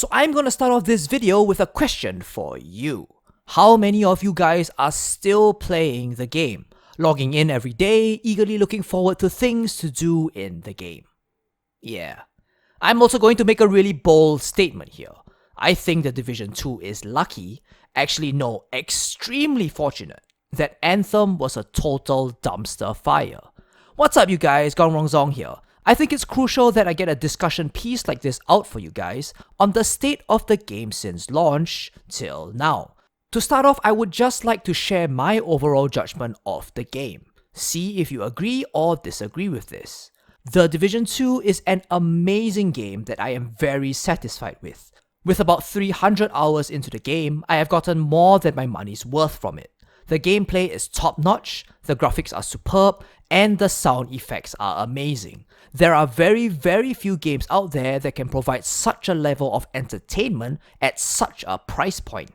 So I'm gonna start off this video with a question for you. How many of you guys are still playing the game? Logging in every day, eagerly looking forward to things to do in the game? Yeah. I'm also going to make a really bold statement here. I think the Division 2 is lucky, actually no, extremely fortunate, that Anthem was a total dumpster fire. What's up you guys, Gongrongzong here. I think it's crucial that I get a discussion piece like this out for you guys on the state of the game since launch till now. To start off, I would just like to share my overall judgment of the game. See if you agree or disagree with this. The Division 2 is an amazing game that I am very satisfied with. With about 300 hours into the game, I have gotten more than my money's worth from it. The gameplay is top-notch, the graphics are superb, and the sound effects are amazing. There are very few games out there that can provide such a level of entertainment at such a price point.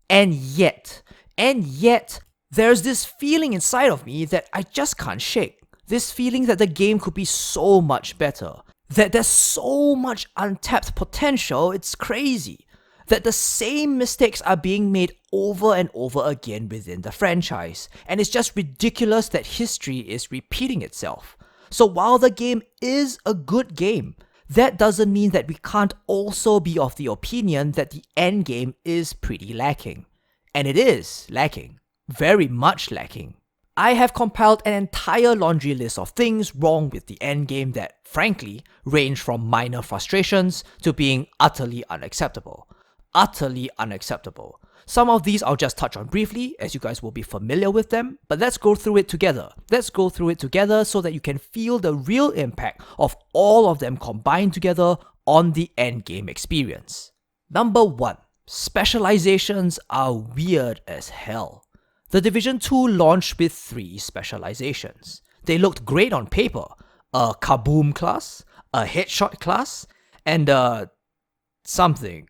And yet, there's this feeling inside of me that I just can't shake. This feeling that the game could be so much better. That there's so much untapped potential, it's crazy. That the same mistakes are being made over and over again within the franchise. And it's just ridiculous that history is repeating itself. So while the game is a good game, that doesn't mean that we can't also be of the opinion that the endgame is pretty lacking. And it is lacking. Very much lacking. I have compiled an entire laundry list of things wrong with the endgame that, frankly, range from minor frustrations to being utterly unacceptable. Utterly unacceptable. Some of these I'll just touch on briefly, as you guys will be familiar with them, but let's go through it together. Let's go through it together so that you can feel the real impact of all of them combined together on the endgame experience. Number 1. Specializations are weird as hell. The Division 2 launched with 3 specializations. They looked great on paper. A Kaboom class, a Headshot class, and something.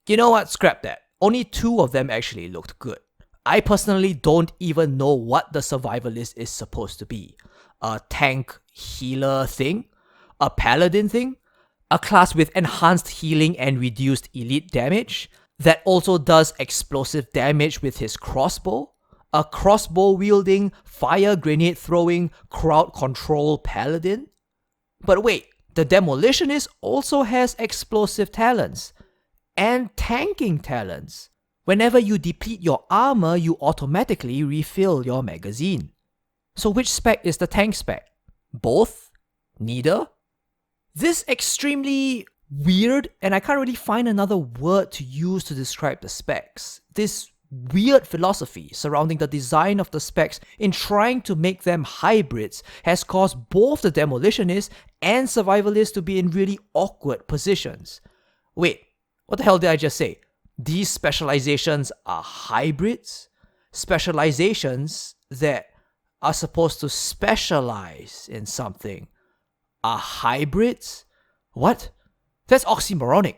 You know what? Scrap that. Only 2 of them actually looked good. I personally don't even know what the Survivalist is supposed to be. A tank healer thing? A paladin thing? A class with enhanced healing and reduced elite damage? That also does explosive damage with his crossbow? A crossbow wielding, fire grenade throwing, crowd control paladin? But wait, the Demolitionist also has explosive talents. And tanking talents. Whenever you deplete your armor, you automatically refill your magazine. So which spec is the tank spec? Both? Neither? This extremely weird, and I can't really find another word to use to describe the specs. This weird philosophy surrounding the design of the specs in trying to make them hybrids has caused both the Demolitionist and Survivalist to be in really awkward positions. Wait, what the hell did I just say? These specializations are hybrids? Specializations that are supposed to specialize in something are hybrids? What? That's oxymoronic.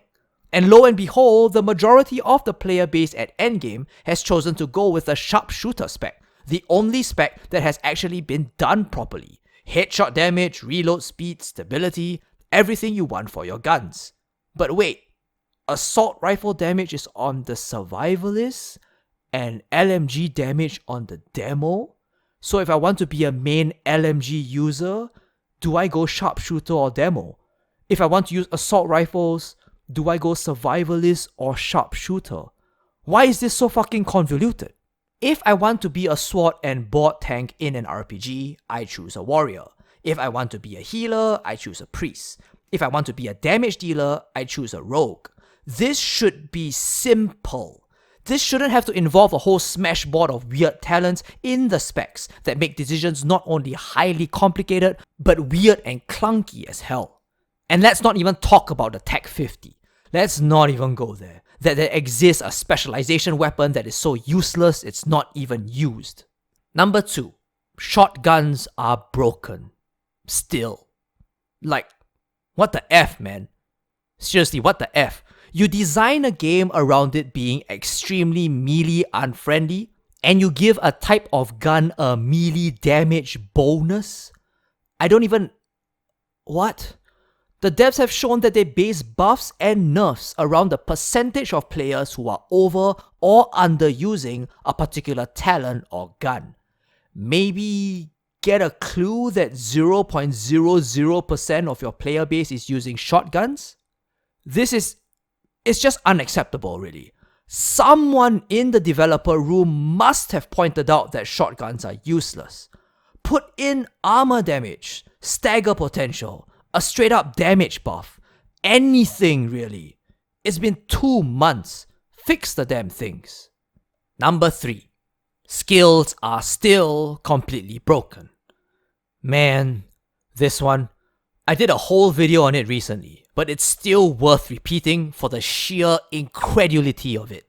And lo and behold, the majority of the player base at endgame has chosen to go with the sharpshooter spec, the only spec that has actually been done properly. Headshot damage, reload speed, stability, everything you want for your guns. But wait, assault rifle damage is on the Survivalist and LMG damage on the demo? So if I want to be a main LMG user, do I go sharpshooter or demo? If I want to use assault rifles, do I go Survivalist or sharpshooter? Why is this so fucking convoluted? If I want to be a sword and board tank in an RPG, I choose a warrior. If I want to be a healer, I choose a priest. If I want to be a damage dealer, I choose a rogue. This should be simple. This shouldn't have to involve a whole smashboard of weird talents in the specs that make decisions not only highly complicated, but weird and clunky as hell. And let's not even talk about the Tech 50. Let's not even go there. That there exists a specialization weapon that is so useless it's not even used. Number 2. Shotguns are broken. Still. Like, what the F, man? Seriously, what the F? You design a game around it being extremely melee unfriendly, and you give a type of gun a melee damage bonus? I don't even... What? The devs have shown that they base buffs and nerfs around the percentage of players who are over or underusing a particular talent or gun. Maybe get a clue that 0.00% of your player base is using shotguns? It's just unacceptable, really. Someone in the developer room must have pointed out that shotguns are useless. Put in armor damage, stagger potential, a straight up damage buff, anything really. It's been 2 months. Fix the damn things. Number 3. Skills are still completely broken. Man, this one, I did a whole video on it recently, but it's still worth repeating for the sheer incredulity of it.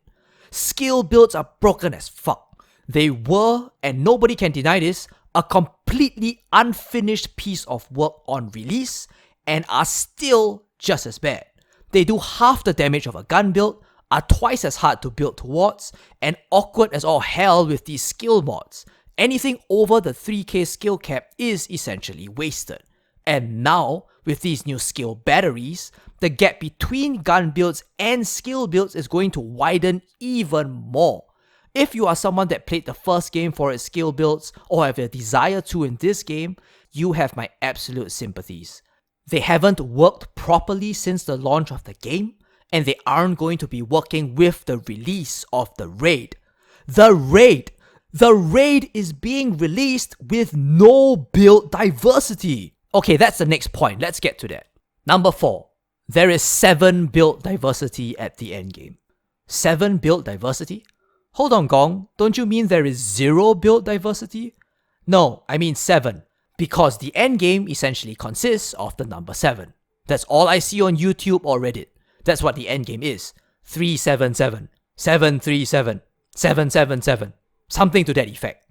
Skill builds are broken as fuck. They were, and nobody can deny this, a completely unfinished piece of work on release and are still just as bad. They do half the damage of a gun build, are twice as hard to build towards, and awkward as all hell with these skill mods. Anything over the 3k skill cap is essentially wasted. And now, with these new skill batteries, the gap between gun builds and skill builds is going to widen even more. If you are someone that played the first game for its skill builds or have a desire to in this game, you have my absolute sympathies. They haven't worked properly since the launch of the game, and they aren't going to be working with the release of the raid. The raid is being released with no build diversity. Okay, that's the next point. Let's get to that. Number 4. There is 7 build diversity at the endgame. 7 build diversity? Hold on, Gong. Don't you mean there is 0 build diversity? No, I mean 7. Because the endgame essentially consists of the number 7. That's all I see on YouTube or Reddit. That's what the endgame is. 377, 737, 777. Something to that effect.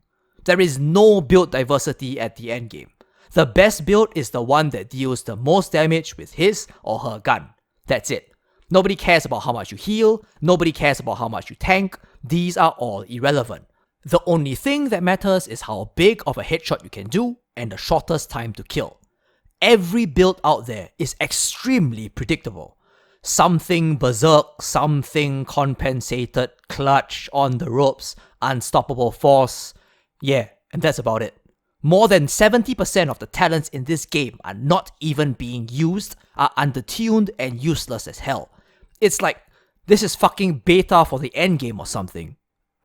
There is no build diversity at the endgame. The best build is the one that deals the most damage with his or her gun. That's it. Nobody cares about how much you heal, nobody cares about how much you tank, these are all irrelevant. The only thing that matters is how big of a headshot you can do and the shortest time to kill. Every build out there is extremely predictable. Something berserk, something compensated, clutch, on the ropes, unstoppable force. Yeah, and that's about it. More than 70% of the talents in this game are not even being used, are undertuned and useless as hell. It's like, this is fucking beta for the endgame or something.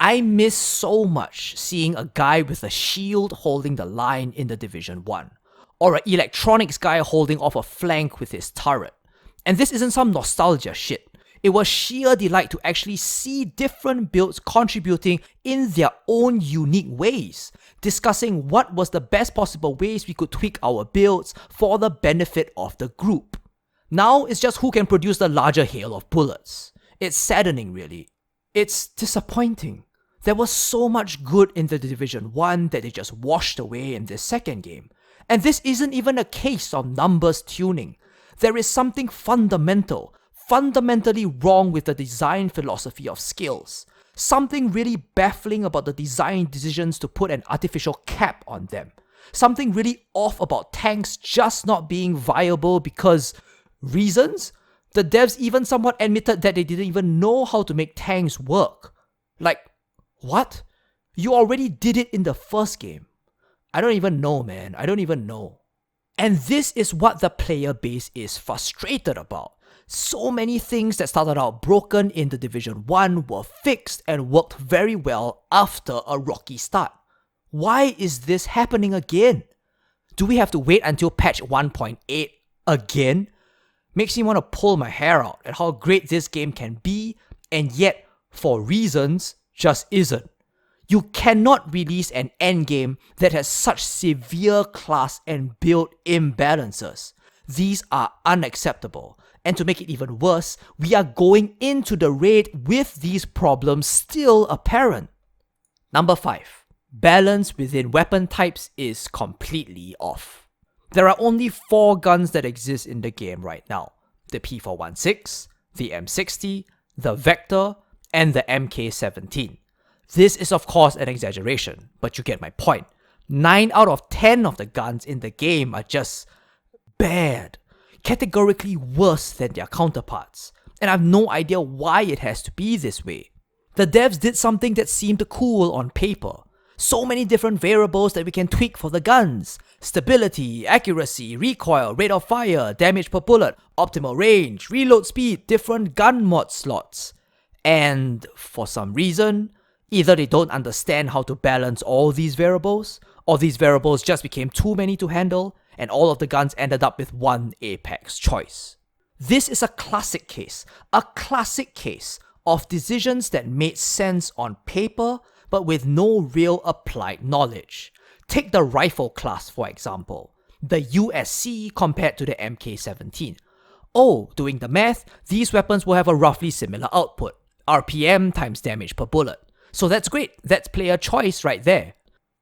I miss so much seeing a guy with a shield holding the line in the Division 1, or an electronics guy holding off a flank with his turret. And this isn't some nostalgia shit. It was sheer delight to actually see different builds contributing in their own unique ways, discussing what was the best possible ways we could tweak our builds for the benefit of the group. Now it's just who can produce the larger hail of bullets. It's saddening, really. It's disappointing. There was so much good in the Division 1 that they just washed away in this second game. And this isn't even a case of numbers tuning. There is something fundamentally wrong with the design philosophy of skills. Something really baffling about the design decisions to put an artificial cap on them. Something really off about tanks just not being viable because... reasons? The devs even somewhat admitted that they didn't even know how to make tanks work. Like, what? You already did it in the first game. I don't even know, man. I don't even know. And this is what the player base is frustrated about. So many things that started out broken in the Division 1 were fixed and worked very well after a rocky start. Why is this happening again? Do we have to wait until patch 1.8 again? Makes me want to pull my hair out at how great this game can be, and yet, for reasons, just isn't. You cannot release an endgame that has such severe class and build imbalances. These are unacceptable. And to make it even worse, we are going into the raid with these problems still apparent. Number 5. Balance within weapon types is completely off. There are only 4 guns that exist in the game right now. The P416, the M60, the Vector, and the MK17. This is of course an exaggeration, but you get my point. 9 out of 10 of the guns in the game are just bad. categorically worse than their counterparts, and I have no idea why it has to be this way. The devs did something that seemed cool on paper. So many different variables that we can tweak for the guns. Stability, accuracy, recoil, rate of fire, damage per bullet, optimal range, reload speed, different gun mod slots. And for some reason, either they don't understand how to balance all these variables, or these variables just became too many to handle, and all of the guns ended up with one apex choice. This is a classic case of decisions that made sense on paper, but with no real applied knowledge. Take the rifle class for example, the USC compared to the MK17. Oh, doing the math, these weapons will have a roughly similar output, RPM times damage per bullet. So that's great, that's player choice right there.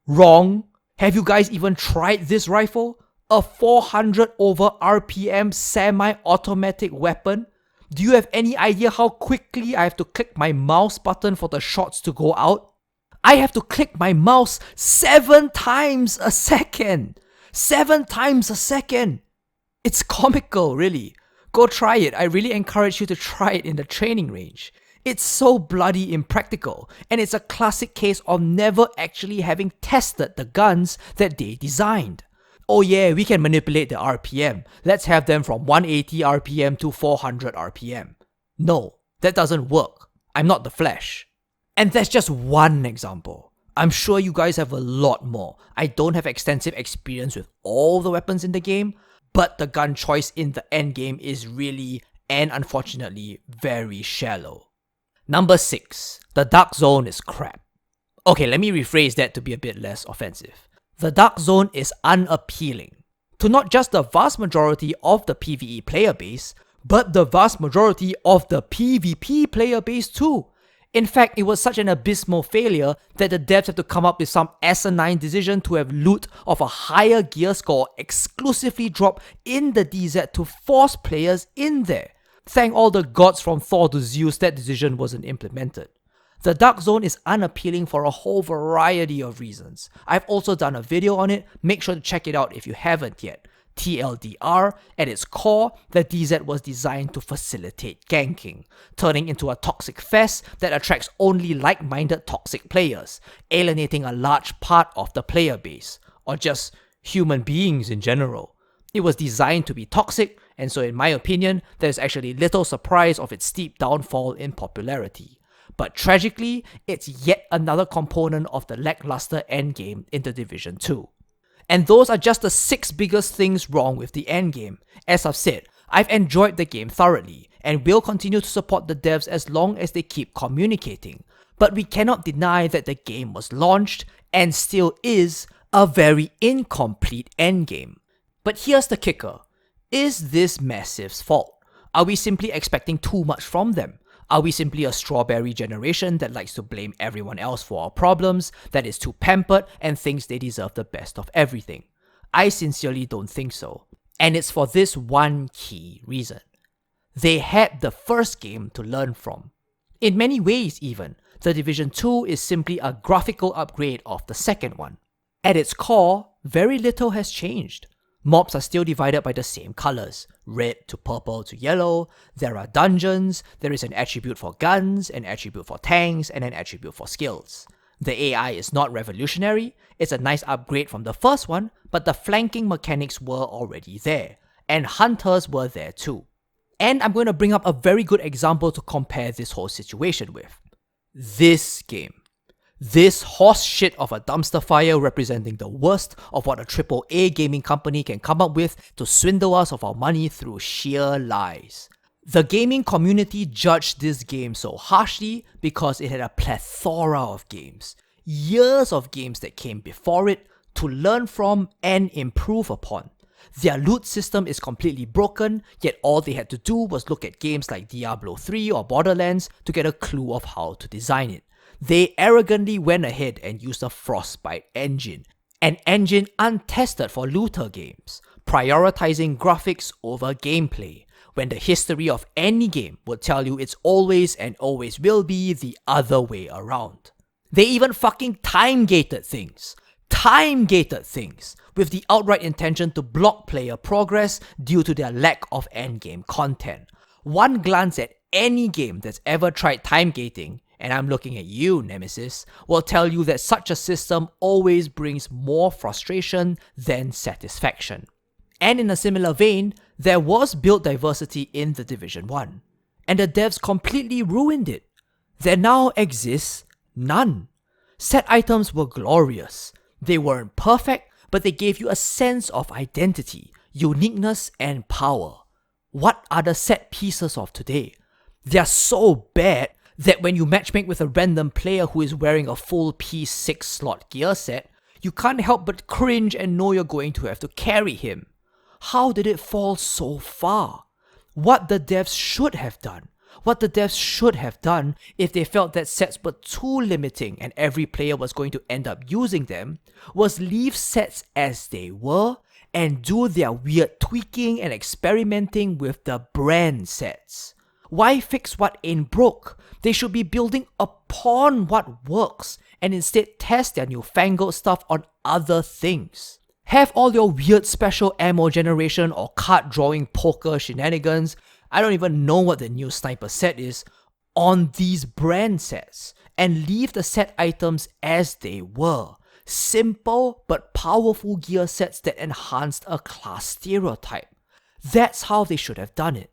Wrong. Have you guys even tried this rifle? A 400 over RPM semi-automatic weapon? Do you have any idea how quickly I have to click my mouse button for the shots to go out? I have to click my mouse 7 times a second! 7 times a second! It's comical, really. Go try it. I really encourage you to try it in the training range. It's so bloody impractical, and it's a classic case of never actually having tested the guns that they designed. Oh yeah, we can manipulate the RPM. Let's have them from 180 RPM to 400 RPM. No, that doesn't work. I'm not the Flash. And that's just one example. I'm sure you guys have a lot more. I don't have extensive experience with all the weapons in the game, but the gun choice in the endgame is really, and unfortunately, very shallow. Number 6. The Dark Zone is crap. Okay, let me rephrase that to be a bit less offensive. The Dark Zone is unappealing to not just the vast majority of the PvE player base, but the vast majority of the PvP player base too. In fact, it was such an abysmal failure that the devs had to come up with some asinine decision to have loot of a higher gear score exclusively drop in the DZ to force players in there. Thank all the gods from Thor to Zeus that decision wasn't implemented. The Dark Zone is unappealing for a whole variety of reasons. I've also done a video on it, make sure to check it out if you haven't yet. TLDR, at its core, the DZ was designed to facilitate ganking, turning into a toxic fest that attracts only like-minded toxic players, alienating a large part of the player base, or just human beings in general. It was designed to be toxic, and so in my opinion, there's actually little surprise of its steep downfall in popularity. But tragically, it's yet another component of the lackluster endgame in The Division 2. And those are just the 6 biggest things wrong with the endgame. As I've said, I've enjoyed the game thoroughly, and will continue to support the devs as long as they keep communicating. But we cannot deny that the game was launched, and still is, a very incomplete endgame. But here's the kicker. Is this Massive's fault? Are we simply expecting too much from them? Are we simply a strawberry generation that likes to blame everyone else for our problems, that is too pampered and thinks they deserve the best of everything? I sincerely don't think so. And it's for this one key reason. They had the first game to learn from. In many ways even, The Division 2 is simply a graphical upgrade of the second one. At its core, very little has changed. Mobs are still divided by the same colors, red to purple to yellow. There are dungeons, there is an attribute for guns, an attribute for tanks, and an attribute for skills. The AI is not revolutionary, it's a nice upgrade from the first one, but the flanking mechanics were already there, and hunters were there too. And I'm going to bring up a very good example to compare this whole situation with. This game. This horse shit of a dumpster fire representing the worst of what a AAA gaming company can come up with to swindle us of our money through sheer lies. The gaming community judged this game so harshly because it had a plethora of games, years of games that came before it to learn from and improve upon. Their loot system is completely broken, yet all they had to do was look at games like Diablo 3 or Borderlands to get a clue of how to design it. They arrogantly went ahead and used a Frostbite engine, an engine untested for looter games, prioritizing graphics over gameplay, when the history of any game would tell you it's always and always will be the other way around. They even fucking time-gated things, with the outright intention to block player progress due to their lack of endgame content. One glance at any game that's ever tried time gating, and I'm looking at you, Nemesis, will tell you that such a system always brings more frustration than satisfaction. And in a similar vein, there was build diversity in The Division 1, and the devs completely ruined it. There now exists none. Set items were glorious. They weren't perfect, but they gave you a sense of identity, uniqueness, and power. What are the set pieces of today? They're so bad that when you matchmake with a random player who is wearing a full P6 slot gear set, you can't help but cringe and know you're going to have to carry him. How did it fall so far? What the devs should have done if they felt that sets were too limiting and every player was going to end up using them, was leave sets as they were and do their weird tweaking and experimenting with the brand sets. Why fix what ain't broke? They should be building upon what works and instead test their newfangled stuff on other things. Have all your weird special ammo generation or card drawing poker shenanigans, I don't even know what the new sniper set is, on these brand sets, and leave the set items as they were. Simple but powerful gear sets that enhanced a class stereotype. That's how they should have done it.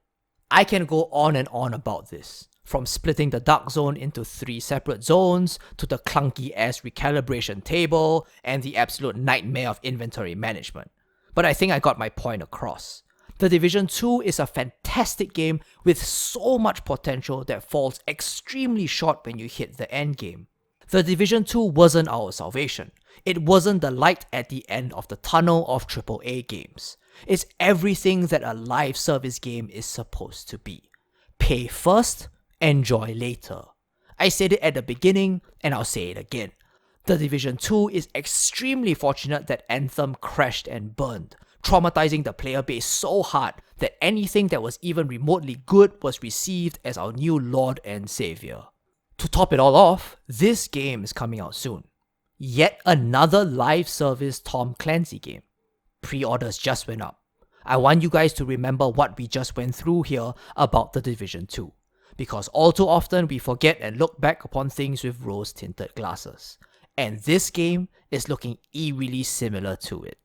I can go on and on about this, from splitting the dark zone into 3 separate zones, to the clunky ass recalibration table, and the absolute nightmare of inventory management. But I think I got my point across. The Division 2 is a fantastic game with so much potential that falls extremely short when you hit the end game. The Division 2 wasn't our salvation. It wasn't the light at the end of the tunnel of AAA games. It's everything that a live service game is supposed to be. Pay first, enjoy later. I said it at the beginning, and I'll say it again. The Division 2 is extremely fortunate that Anthem crashed and burned, traumatizing the player base so hard that anything that was even remotely good was received as our new Lord and Savior. To top it all off, this game is coming out soon. Yet another live service Tom Clancy game. Pre-orders just went up. I want you guys to remember what we just went through here about The Division 2, because all too often we forget and look back upon things with rose-tinted glasses. And this game is looking eerily similar to it.